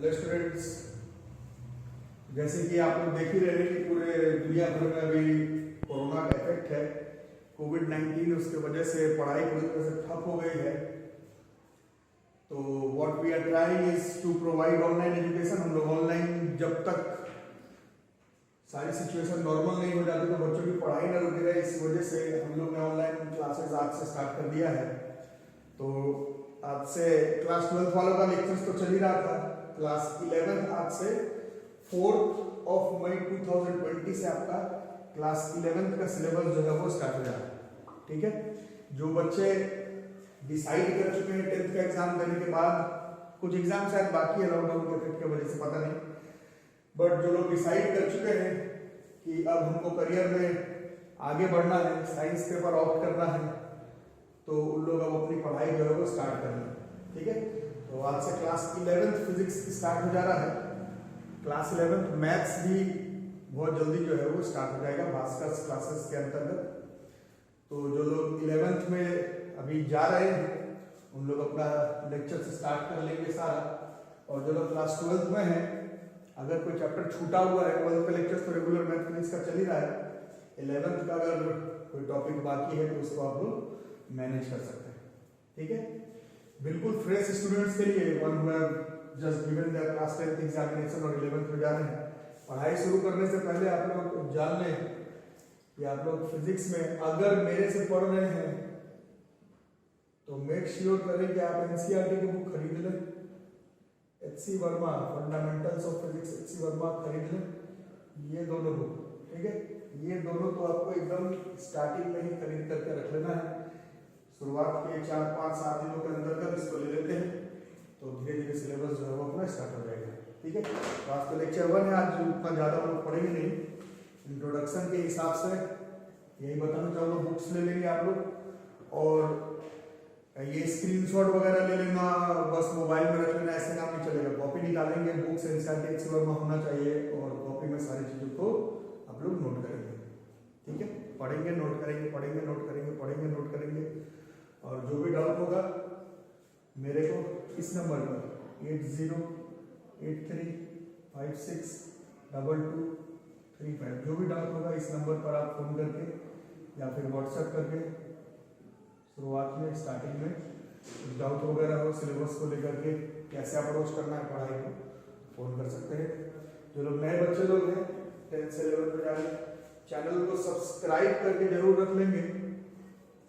Hello students, जैसे कि आप लोग देख ही रहे हैं कि पूरे दुनिया भर में अभी कोरोना का इफेक्ट है। कोविड-19 उसके वजह से पढ़ाई पूरी तरह से ठप हो गई है। तो what we are trying is to provide online education. हम लोग ऑनलाइन, जब तक सारी सिचुएशन नॉर्मल नहीं हो जाती तो बच्चों की पढ़ाई न रुकी रहे, इस वजह से हम लोग ने ऑनलाइन क्लासेस आज से स्टार्ट कर दिया है। तो आज से क्लास 12th वालों का लेक्चर्स तो चल ही रहा था। क्लास 11th आज से 4 मई 2020 से आपका क्लास 11th का सिलेबस जो है वो स्टार्ट हो जा रहा है। ठीक है, जो बच्चे डिसाइड कर चुके हैं 10th का एग्जाम देने के बाद, कुछ एग्जाम शायद बाकी है लॉकडाउन के इफेक्ट की वजह से, पता नहीं, बट जो लोग डिसाइड कर चुके हैं कि अब हमको करियर में आगे बढ़ना है, साइंस पेपर ऑप्ट करना है, तो उन लोग अब अपनी पढ़ाई जो है वो स्टार्ट कर लें। ठीक है, तो आज से क्लास 11th फिजिक्स स्टार्ट हो जा रहा है। क्लास 11th मैथ्स भी बहुत जल्दी जो है वो स्टार्ट हो जाएगा भास्कर क्लासेस के अंतर्गत। तो जो लोग 11th में अभी जा रहे हैं उन लोग अपना लेक्चर से स्टार्ट कर लेंगे सारा, और जो लोग क्लास 12th में हैं, अगर कोई चैप्टर छूटा हुआ है, 12th का लेक्चर तो रेगुलर मैथ फिजिक्स का चल ही रहा है, 11th का अगर कोई टॉपिक बाकी है तो उसको आप लोग मैनेज कर सकते हैं। ठीक है, बिल्कुल फ्रेश स्टूडेंट्स के लिए, one who have just given their class 10th examination और 11th में जा रहे हैं, पढ़ाई शुरू करने से पहले आप लोग जान लें कि आप लोग फिजिक्स में अगर मेरे से पढ़ रहे हैं तो मेक श्योर करें कि आप एनसीईआरटी की बुक खरीद लें। H C. Verma fundamentals of physics, H C. Verma खरीद लें, ये दोनों बुक। ठीक है, ये दोनों तो आपको एकदम स्टार्टिंग में ही खरीद करके रख लेना है। शुरुआत के 4-5-7 दिनों के अंदर इसको ले लेते हैं तो धीरे धीरे सिलेबस जो है वो अपना स्टार्ट हो जाएगा। ठीक है, तो आज तो लेक्चर 1 है, आज उतना ज़्यादा हम लोग पढ़ेंगे नहीं। इंट्रोडक्शन के हिसाब से यही बताना चाहूँगा, बुक्स ले लेंगे आप लोग, और ये स्क्रीनशॉट वगैरह ले लेना, बस मोबाइल में रख लेना, ऐसे काम नहीं चलेगा। कॉपी निकालेंगे, बुक्स एनसीईआरटी एच.सी. वर्मा होना चाहिए, और कॉपी में सारी चीज़ों को आप लोग नोट करेंगे। ठीक है, पढ़ेंगे नोट करेंगे, पढ़ेंगे नोट करेंगे, पढ़ेंगे नोट करेंगे, और जो भी डाउट होगा मेरे को इस नंबर पर 8083562235, जो भी डाउट होगा इस नंबर पर आप फोन करके या फिर व्हाट्सएप करके शुरुआत में स्टार्टिंग में कुछ डाउट वगैरह हो सिलेबस को लेकर के, कैसे अप्रोच करना है पढ़ाई को, फोन कर सकते हैं। जो लोग नए बच्चे लोग हैं 10th से 11th में जा रहे हैं, चैनल को सब्सक्राइब करके जरूर रख लेंगे।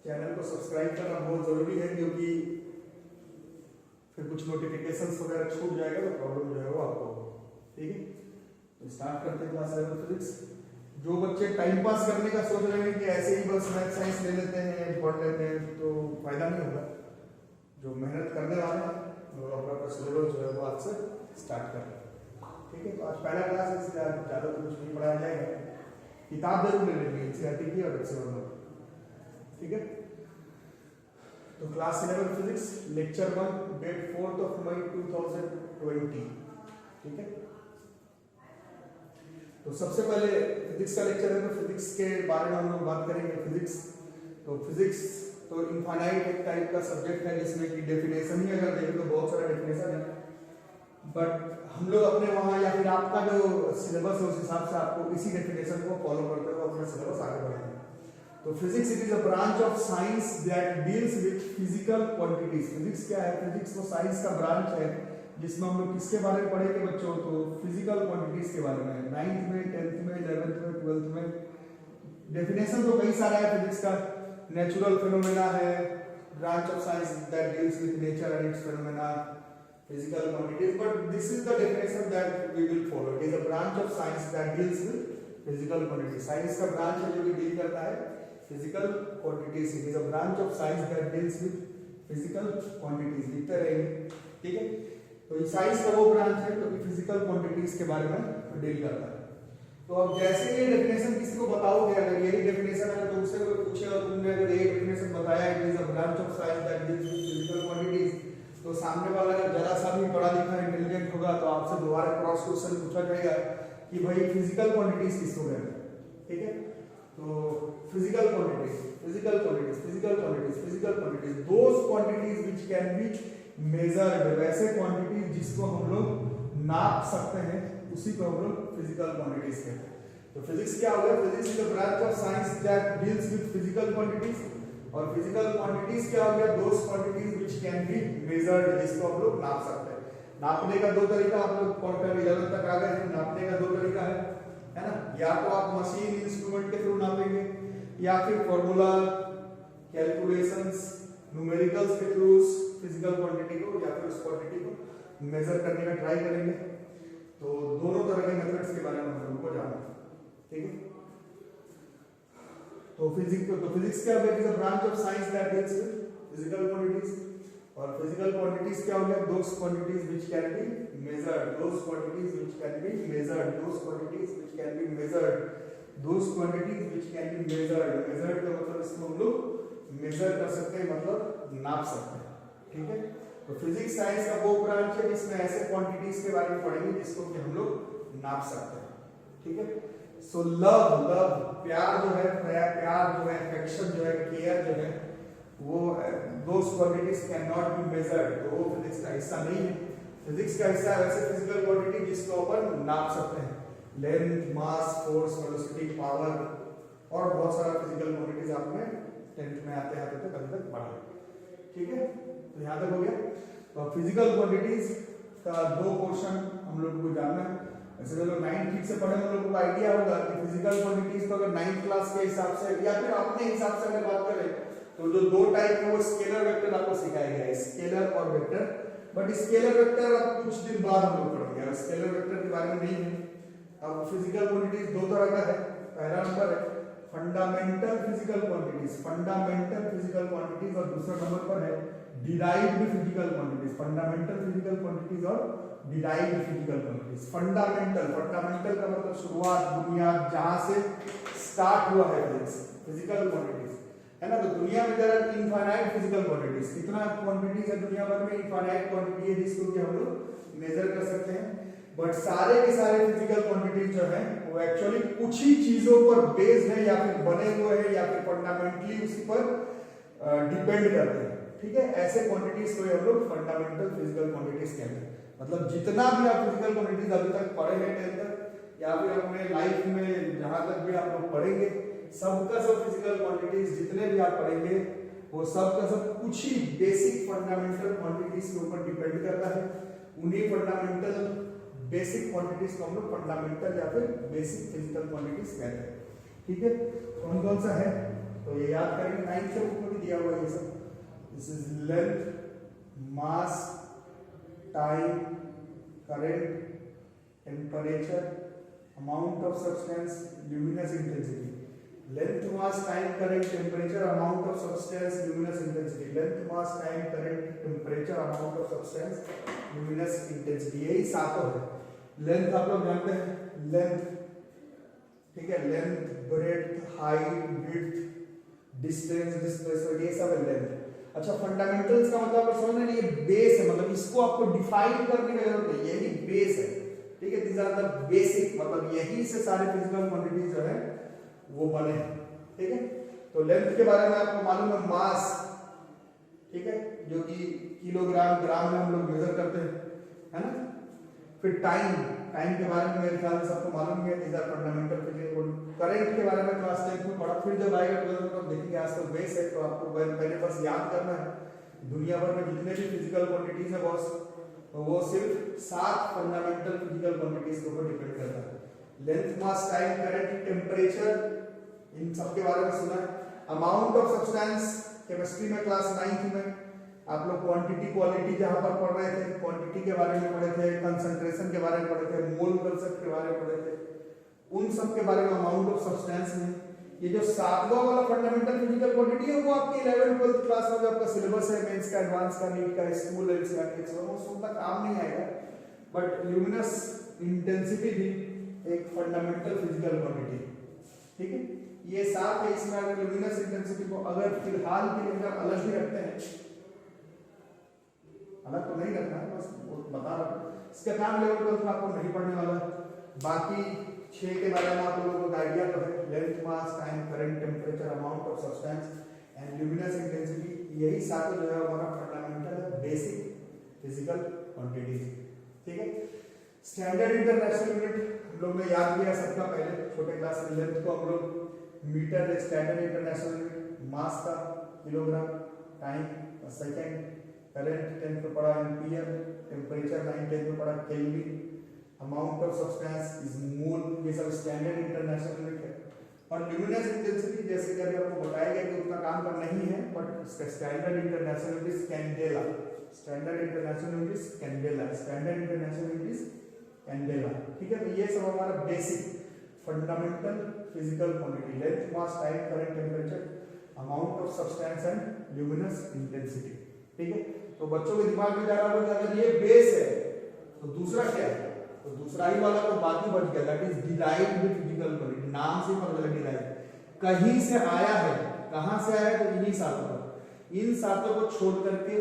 चैनल को सब्सक्राइब करना बहुत जरूरी है, क्योंकि फिर कुछ नोटिफिकेशंस वगैरह छूट जाएगा तो प्रॉब्लम जो है वो आपको होगा। ठीक है, तो स्टार्ट करते हैं क्लास 11 फिजिक्स। जो बच्चे टाइम पास करने का सोच रहे हैं कि ऐसे ही बस मैथ साइंस ले लेते हैं, पढ़ लेते हैं, तो फायदा नहीं होगा। जो मेहनत करने वाले हैं वो अपना सिलेबस जो है वो आज से स्टार्ट कर रहे हैं। ठीक है, तो आज पहला क्लास है, इसलिए आज ज़्यादा तो कुछ नहीं पढ़ाया जाएगा। किताब जरूर ले लेंगे एनसीईआरटी की और एच.सी. वर्मा। ठीक है, तो क्लास 11 फिजिक्स लेक्चर 1 डेट 4 मई 2020। ठीक है, तो सबसे पहले फिजिक्स का लेक्चर है, तो फिजिक्स के बारे में हम लोग बात करेंगे। फिजिक्स तो इनफाइनाइट एक टाइप का सब्जेक्ट है, जिसमें कि डेफिनेशन ही अगर देखें तो बहुत सारा डेफिनेशन है, बट हम लोग अपने वहाँ या फिर आपका जो सिलेबस है उस हिसाब से आपको इसी डेफिनेशन को फॉलो करते हुए अपना सिलेबस आगे बढ़ाएंगे। तो physics it is a branch of science that deals with physical quantities. Physics क्या है? फिजिक्स तो साइंस का ब्रांच है जिसमें हम लोग किसके बारे में पढ़ेंगे बच्चों? तो फिजिकल क्वांटिटीज के बारे में। 9th में, 10th में, 11th में, 12th में डेफिनेशन तो कई सारा है फिजिक्स का। नेचुरल फिनोमेना है, branch of science that deals with nature and its phenomena, physical quantities, but this is the definition that we will follow. It is a branch of science that deals with physical quantities. Science का branch है जो कि deal करता है physical quantities. It is a branch of science that deals with physical quantities. लिखते रहेंगे। ठीक है, तो ये साइंस का वो ब्रांच है जो कि फिजिकल क्वांटिटीज के बारे में डील करता है। तो अब जैसे ये डेफिनेशन किसी को बताओगे, अगर यही डेफिनेशन है तो उससे कोई पूछेगा तुमने अगर ये डेफिनेशन बताया it is a branch of science that deals with physical quantities, तो सामने वाला अगर जरा सा भी पढ़ा लिखा इंटेलिजेंट होगा तो आपसे दोबारा क्रॉस क्वेश्चन पूछा जाएगा कि भाई फिजिकल क्वांटिटीज किसको कहते हैं। ठीक है, तो physical quantities, physical quantities, physical quantities, physical quantities, those quantities which can be measured, वैसे क्वांटिटीज जिसको हम लोग नाप सकते हैं, उसी को हम लोग फिजिकल क्वांटिटीज कहते हैं। तो फिजिक्स क्या हो गया? Physics is the branch of science that deals with physical quantities, और फिजिकल क्वांटिटीज क्या हो गया? Those quantities which can be measured, जिसको हम लोग नाप सकते हैं। नापने का दो तरीका, आप लोग क्वार्टर 11 तक आ गए हैं, नापने का दो तरीका है ना? या तो आप मशीन इंस्ट्रूमेंट के थ्रू नापेंगे, या फिर फॉर्मूला, कैलकुलेशंस, न्यूमेरिकल्स के थ्रू फिजिकल क्वांटिटी को या फिर उस क्वांटिटी को मेजर करने का ट्राई करेंगे। तो दोनों तरह के मेथड्स के बारे में हम लोगों को जानना है, ठीक है? तो फिजिक्स क्या है? Is a branch of science that deals with physical quantities, और फिजिकल क्वांटिटीज क्या हो गया? Those quantities which can be measured, those quantities which can be measured, those quantities which can be measured, those quantities which can be measured. Measured का मतलब इसको हम लोग major कर सकते हैं, मतलब नाप सकते हैं, ठीक है? तो फिजिक्स साइंस का वो ब्रांच है जिसमें ऐसे क्वांटिटीज के बारे में पढ़ेंगे जिसको कि हम लोग नाप सकते हैं, ठीक है? सो लव प्यार जो है, प्यार जो है, अफेक्शन जो है, केयर जो है, वो those quantities can not be measured. तो वो फिजिक्स का हिस्सा नहीं है। फिजिक्स का हिस्सा है वैसे फिजिकल क्वांटिटी जिसको अपन नाप सकते हैं, लेंथ, मास, फोर्स, वेलोसिटी, पावर, और बहुत सारा फिजिकल क्वांटिटीज आपने 10th में आते तक अभी तक पढ़ा, ठीक है? तो यहाँ तक हो गया। तो फिजिकल क्वांटिटीज का दो पोर्शन हम लोग को जानना है। ऐसे लोग 9th ठीक से पढ़े, हम लोगों को आइडिया होगा कि फिजिकल क्वांटिटीज को अगर 9th क्लास के हिसाब से या फिर अपने हिसाब से अगर बात करें तो जो दो टाइप है वो स्केलर वेक्टर आपको सिखाया गया है, स्केलर और वेक्टर। बट स्केलर वेक्टर अब कुछ दिन बाद हम लोग पढ़ेंगे, स्केलर वेक्टर के बारे में नहीं है। अब फिजिकल क्वांटिटीज दो तरह का है। पहला नंबर है fundamental physical quantities, fundamental physical quantities, और दूसरा नंबर पर है derived physical quantities, fundamental physical quantities और डिराइव्ड फिजिकल क्वांटिटीज। फंडामेंटल का मतलब शुरुआत, बुनियाद, जहां से स्टार्ट हुआ है फिजिकल क्वांटिटीज, है ना? तो दुनिया में जरा इनफाइनाइट फिजिकल क्वांटिटीज, कितना क्वांटिटीज है दुनिया भर में? इनफाइनाइट क्वांटिटी है जिसको कि हम लोग मेजर कर सकते हैं। बट सारे के सारे फिजिकल क्वांटिटीज जो है वो एक्चुअली कुछ ही चीजों पर बेस्ड है, या फिर बने हुए हैं, या फिर फंडामेंटली उसी पर डिपेंड करते हैं, ठीक है? ऐसे क्वांटिटीज को हम लोग फंडामेंटल फिजिकल क्वांटिटीज कहते हैं। मतलब जितना भी आप फिजिकल क्वांटिटीज अभी तक पढ़े हैं 10th तक, या फिर अपने लाइफ में जहां तक भी आप लोग पढ़ेंगे, सबका सब फिजिकल क्वांटिटीज जितने भी आप पढ़ेंगे वो सबका सब कुछ ही बेसिक फंडामेंटल क्वांटिटीज के ऊपर डिपेंड करता है। उन्हीं फंडामेंटल बेसिक क्वांटिटीज को हम लोग फंडामेंटल या फिर बेसिक फिजिकल क्वांटिटीज कहते हैं, ठीक है? कौन कौन सा है तो ये याद करेंगे, 9th के बुक में भी दिया हुआ है ये सब। This is length, mass, time, current, temperature, amount of substance, luminous intensity. Length, mass, time, current, temperature, amount of substance, luminous intensity. Length, mass, time, current, temperature, amount of substance, luminous intensity, यही सातों है। Length आप लोग जानते हैं, length, ठीक है? Length, breadth, height, width, distance, displacement, ये सब है लेंथ। अच्छा, फंडामेंटल्स का मतलब आप समझ रहे हैं, ये बेस है, मतलब इसको आपको डिफाइन करने की जरूरत नहीं, यही बेस है, ठीक है? दिस आर द बेसिक, मतलब यही से सारे फिजिकल क्वांटिटीज जो है वो बने हैं, ठीक है? तो लेंथ के बारे में आपको मालूम है, मास, ठीक है, जो कि किलोग्राम, ग्राम में हम लोग मेजर करते हैं, है ना? फिर टाइम के बारे में मेरे ख्याल से सबको मालूम है, these are fundamental physical। Current के बारे में क्लास 10th में पढ़ा, फिर जब आएगा 12th में देखेंगे। आज तक बेस है तो आपको पहले बस याद करना है दुनिया भर में जितने भी फिजिकल क्वांटिटीज है बॉस, तो वो सिर्फ 7 फंडामेंटल फिजिकल क्वांटिटीज के ऊपर डिपेंड करता है। लेंथ, मास, टाइम, करंट, टेम्परेचर, इन सब के बारे में सुना है। अमाउंट ऑफ सब्सटेंस, केमिस्ट्री में क्लास 9th में आप लोग क्वांटिटी क्वालिटी जहां पर पढ़ रहे थे, क्वांटिटी के बारे में पढ़े थे, कंसंट्रेशन के बारे में पढ़े थे, मोल कंसेप्ट के बारे में पढ़े थे, उन सब के बारे में अमाउंट ऑफ सब्सटेंस में। ये जो 7वां वाला फंडामेंटल फिजिकल क्वांटिटी है वो आपकी 11th 12th क्लास में जो आपका सिलेबस है, मेंस का, एडवांस का, नीट का, स्कूल है, वो सब काम नहीं आएगा। बट ल्यूमिनस इंटेंसिटी भी एक फंडामेंटल फिजिकल क्वांटिटी, ठीक है? ये 7 है, इसमें अगर ल्यूमिनस इंटेंसिटी को अगर फिलहाल के लिए अगर अलग ही रखते हैं, अलग तो नहीं रखना है, बस बता रहा हूँ, इसका काम लेवल पर आपको नहीं पढ़ने वाला। बाकी 6 के बारे में आप लोगों को आइडिया तो है, length, mass, time, current, temperature, amount of substance and luminous intensity, यही सातों जो है हमारा फंडामेंटल बेसिक फिजिकल क्वांटिटीज, ठीक है? स्टैंडर्ड इंटरनेशनल यूनिट हम लोग ने याद किया सबका पहले छोटे क्लास में। लेंथ को हम लोग मीटर, स्टैंडर्ड इंटरनेशनल यूनिट, मास का किलोग्राम, टाइम सेकंड, करंट 10 पे पड़ा एम्पियर, टेम्परेचर 9 10 पे पड़ा kelvin, amount of substance is mole, ये सब स्टैंडर्ड इंटरनेशनल यूनिट है। और ल्यूमिनस इंटेंसिटी जैसे कि अभी आपको बताया गया कि उतना काम का नहीं है, बट इसका standard international unit is candela, standard international unit is candela, standard international unit is candela. ठीक है, तो ये सब हमारा basic fundamental physical quantity, length, mass, time, current, temperature, amount of substance and luminous intensity. ठीक है, तो बच्चों के दिमाग में जा रहा होगा कि अगर ये बेस है तो दूसरा क्या है, तो दूसरा ही वाला तो बाकी बच गया, that is derived physical quantity. नाम से पता चला डिराइव कहीं से आया है, कहां से आया है, तो इन्हीं सातों पर। इन सातों को छोड़ करके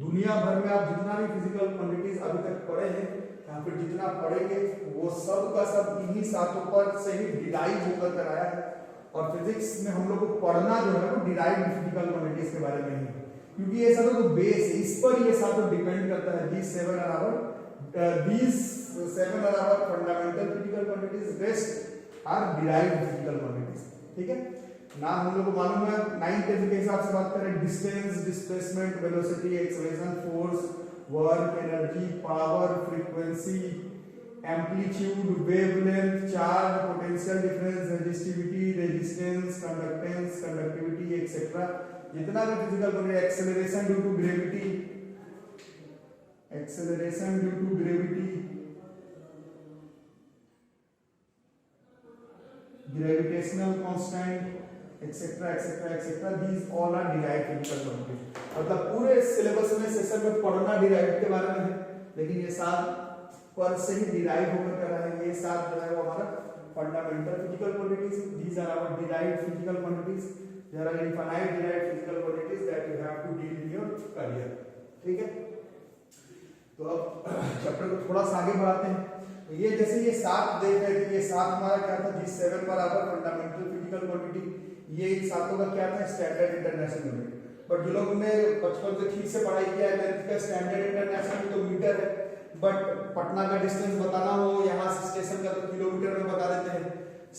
दुनिया भर में आप जितना भी फिजिकल क्वांटिटीज अभी तक पढ़े हैं या फिर जितना पढ़ेंगे वो सब का सब इन्हीं सातों पर से ही डिराइव होकर कर आया है। और फिजिक्स में हम लोग को पढ़ना जो है वो डिराइव्ड फिजिकल क्वांटिटीज के बारे में ही, क्योंकि ये सातों तो बेस है, इस पर ये सातों डिपेंड करता है। these seven are our fundamental physical quantities, rest are derived physical quantities। ठीक है, नाम हम लोग को मालूम है। 9 10 के हिसाब से बात करें, distance, displacement, velocity, acceleration, force, work, energy, power, frequency, amplitude, wavelength, charge, potential difference, resistivity, resistance, conductance, conductivity etcetera. जितना भी physical quantity, acceleration due to gravity, acceleration due to gravity, gravitational constant, etc etc etc, these all are derived physical quantities। मतलब पूरे syllabus में session में पढ़ना derive के बारे में है, लेकिन ये सात पर से ही डिराइव होकर कर रहे हैं। ये सात जो है वो हमारा fundamental physical quantities, these are our derived physical quantities, there are infinite derived physical quantities that you have to deal in your career। ठीक है, तो अब चैप्टर को थोड़ा सा आगे बढ़ाते हैं। तो ये जैसे ये सात देख रहे थे, ये सात हमारा क्या था, these seven बराबर फंडामेंटल फिजिकल क्वांटिटी, ये इन सातों का क्या था, स्टैंडर्ड इंटरनेशनल यूनिट। बट जो लोगों ने बचपन से ठीक से पढ़ाई किया है, लेंथ का स्टैंडर्ड इंटरनेशनल तो मीटर है, बट पटना का डिस्टेंस बताना हो यहाँ से स्टेशन का तो किलोमीटर में बता देते हैं,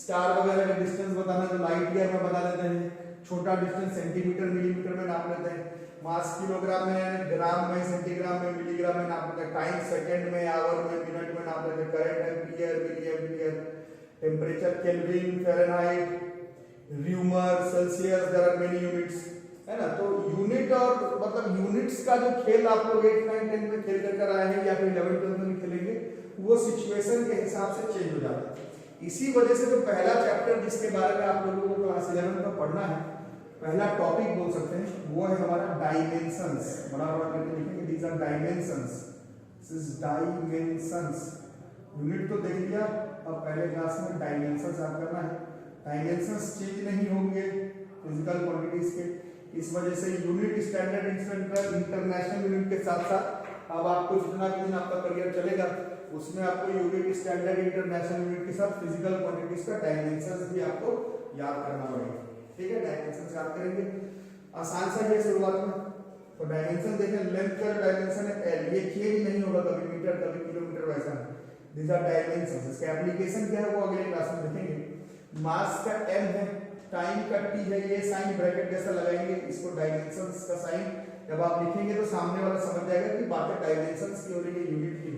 स्टार वगैरह का डिस्टेंस बताना तो लाइट ईयर में बता देते हैं, छोटा डिस्टेंस सेंटीमीटर मिलीमीटर में नाप लेते हैं, मास किलोग्राम में, ग्राम में, सेंटीग्राम में, मिलीग्राम में नाप लेते हैं, टाइम सेकंड में, आवर में, मिनट में नाप लेते हैं, current ampere, milli ampere, temperature kelvin, Fahrenheit, Reaumur, Celsius, there are many units, है ना। तो यूनिट और मतलब यूनिट्स का जो खेल आप लोग 8 9 10 में खेल कर आए हैं या फिर 11 12 में खेलेंगे, वो सिचुएशन के हिसाब से चेंज हो जाता है। इसी वजह से जो पहला चैप्टर जिसके बारे में आप लोगों को क्लास 11 में पढ़ना है, पहला टॉपिक बोल सकते हैं, वो है हमारा डायमेंशंस। बड़ा बड़ा करके लिखेंगे, these are dimensions, this is dimensions. Unit तो देख लिया, अब पहले क्लास में डायमेंशंस याद करना है। डायमेंशंस चेंज नहीं होंगे फिजिकल क्वांटिटीज के, इस वजह से यूनिट स्टैंडर्ड इंटरनेशनल यूनिट के साथ साथ अब आपको जितना भी दिन आपका करियर चलेगा उसमें आपको यूनिट स्टैंडर्ड इंटरनेशनल यूनिट के साथ फिजिकल क्वांटिटीज का डायमेंशंस भी आपको याद करना पड़ेगा। ठीक है, डायमेंशंस याद करेंगे, आसान सा है शुरुआत में। तो डायमेंशन देखें, लेंथ का डायमेंशन है एल, ये चेंज नहीं होगा कभी मीटर कभी किलोमीटर, वैसा दीस आर डायमेंशंस। इसका एप्लीकेशन क्या है वो अगले क्लास में देखेंगे। मास का एम है, टाइम का टी है, ये साइन ब्रैकेट जैसा लगाएंगे, इसको डायमेंशंस का साइन जब आप लिखेंगे तो सामने वाला समझ जाएगा कि बातें डायमेंशंस की हो रही है, यूनिट की।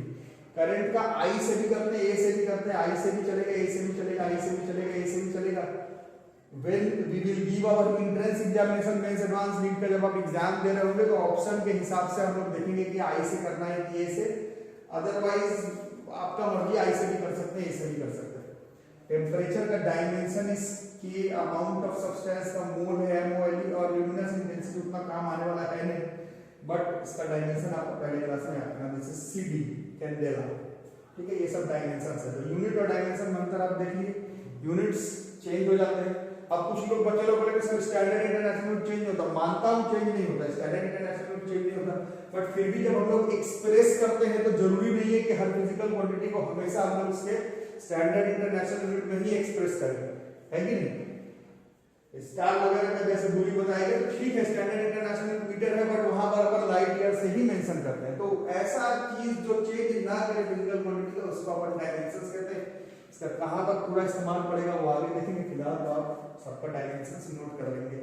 करंट का आई से भी करते हैं, ए से भी करते हैं, आई से भी चलेगा, ए से भी चलेगा, आई से भी चलेगा, ए से भी चलेगा। When we will give our entrance examination means advanced NEET का जब आप एग्जाम दे रहे होंगे तो ऑप्शन के हिसाब से हम लोग देखेंगे कि आई से करना है कि ए से, अदरवाइज आपका मर्जी आई से भी कर सकते हैं, ए से भी कर सकते हैं। टेम्परेचर का डायमेंशन इस की अमाउंट ऑफ सब्सटेंस का मोल है MOLE, और ल्यूमिनस इंटेंसिटी उतना काम आने वाला है नहीं, बट इसका डायमेंशन आपको पहले क्लास में याद करना, जैसे CD कैंडेला। ठीक है, ये सब डायमेंशंस है। तो यूनिट और डायमेंशन में अंतर आप देखिए, यूनिट्स चेंज हो जाते हैं। अब कुछ लोग बच्चे लोग बोलेंगे सर स्टैंडर्ड इंटरनेशनल चेंज होता, मानता हूं चेंज नहीं होता, स्टैंडर्ड इंटरनेशनल चेंज नहीं होता, बट फिर भी जब हम लोग एक्सप्रेस करते हैं तो जरूरी नहीं है कि हर फिजिकल क्वांटिटी को हमेशा हम लोग उसके स्टैंडर्ड इंटरनेशनल यूनिट में ही एक्सप्रेस करें, है कि नहीं। स्टार वगैरह का जैसे दूरी बताएगा तो ठीक है, स्टैंडर्ड इंटरनेशनल मीटर है, बट वहां पर अपन लाइट ईयर से ही मेंशन करते हैं। तो ऐसा चीज जो चेंज ना करे फिजिकल क्वांटिटी का, उसको अपन डायमेंशंस कहते हैं। इसका कहाँ तक पूरा इस्तेमाल पड़ेगा वो आगे देखेंगे, फिलहाल तो आप सबका डायमेंशंस नोट कर लेंगे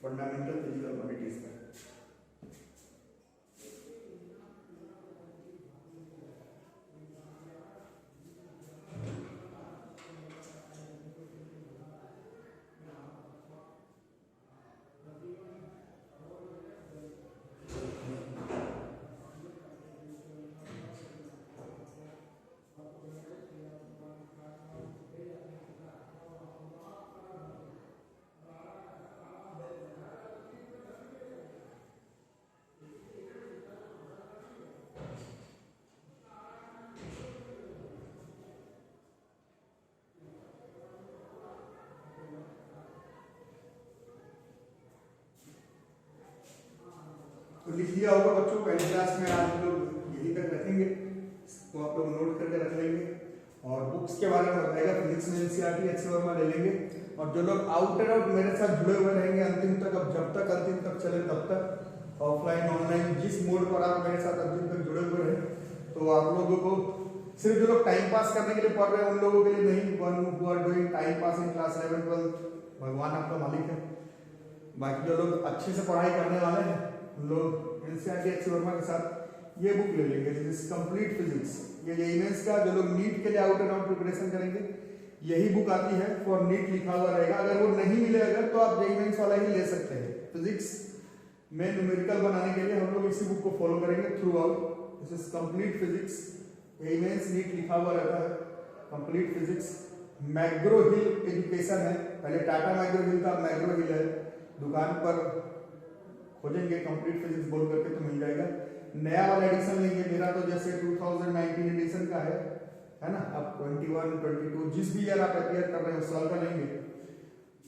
फंडामेंटल फिजिकल क्वांटिटीज का। तो लिख लिया होगा बच्चों, पहली क्लास में आज लोग यहीं तक रखेंगे, तो आप लोग नोट करके रख लेंगे। और बुक्स के बारे में बताएगा, फिजिक्स में एनसीईआरटी एच वर्मा ले लेंगे। और जो लोग आउट एंड आउट मेरे साथ जुड़े हुए रहेंगे अंतिम तक, अब जब तक अंतिम तक चले तब तक ऑफलाइन ऑनलाइन जिस मोड पर आप मेरे साथ अंतिम तक जुड़े हुए रहे, तो आप लोगों को सिर्फ जो लोग टाइम पास करने के लिए पढ़ रहे हैं उन लोगों के लिए नहीं, one who are doing time pass in class 11 12, भगवान आपका मालिक है। बाकी जो लोग अच्छे से पढ़ाई करने वाले हैं उन लोग एनसीईआरटी एच वर्मा के साथ ये बुक ले लेंगे, दिस कंप्लीट फिजिक्स। ये जेईई का जो लोग नीट के लिए आउट एंड आउट प्रिपरेशन करेंगे यही बुक आती है, फॉर नीट लिखा हुआ रहेगा। अगर वो नहीं मिलेगा तो आप जेईई वाला ही ले सकते हैं। फिजिक्स में न्यूमेरिकल बनाने के लिए हम लोग इसी बुक को फॉलो करेंगे throughout. This is complete physics, JEE NEET लिखा हुआ रहता है, complete physics. McGraw Hill Education है, पहले टाटा मैग्रो हिल था, मैग्रो हिल है, दुकान पर खोजेंगे कंप्लीट फिजिक्स बोल करके तो मिल जाएगा। नया वाला एडिशन लेंगे, मेरा तो जैसे 2019 एडिशन का है ना, अब 21 22 जिस भी ईयर आप अपियर कर रहे हैं उस साल का लेंगे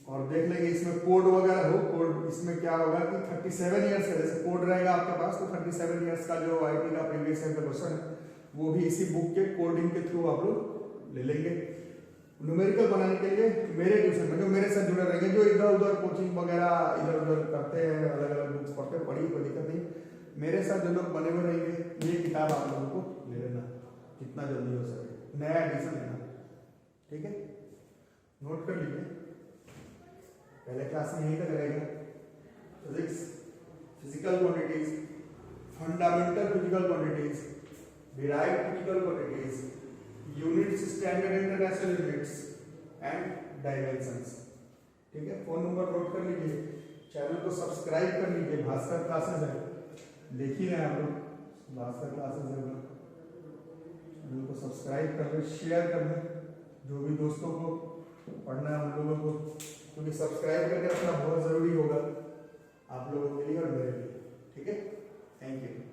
और देख लेंगे इसमें कोड वगैरह हो। कोड इसमें क्या होगा कि 37 ईयर्स का जैसे कोड रहेगा आपके पास, तो 37 ईयर्स का जो आईटी का प्रीवियस ईयर का क्वेश्चन है वो भी इसी बुक के कोडिंग के थ्रू आप लोग ले लेंगे। न्यूमेरिकल बनाने के लिए मेरे ट्यूशन में जो मेरे साथ जुड़े रहेंगे, जो इधर उधर कोचिंग वगैरह इधर उधर करते हैं, अलग अलग बुक्स पढ़ते हैं, पढ़ी कोई दिक्कत नहीं। मेरे साथ जो लोग बने हुए रहेंगे ये किताब आप लोगों को ले लेना जितना जल्दी हो सके, नया एडिशन लेना, ठीक है। नोट कर लीजिए, पहले क्लास में यहीं तक रहेगा। Physics, physical quantities, fundamental physical quantities, derived physical quantities, units, standard international units and dimensions, ठीक है। फोन नंबर नोट कर लीजिए, चैनल को सब्सक्राइब कर लीजिए। भास्कर क्लासेस है, देख ही रहे हैं आप लोग, भास्कर क्लासेस है, चैनल को सब्सक्राइब कर लें, शेयर कर लें जो भी दोस्तों को पढ़ना है उन लोगों को, क्योंकि सब्सक्राइब करके रखना बहुत जरूरी होगा आप लोगों के लिए और मेरे लिए, ठीक है। Thank you.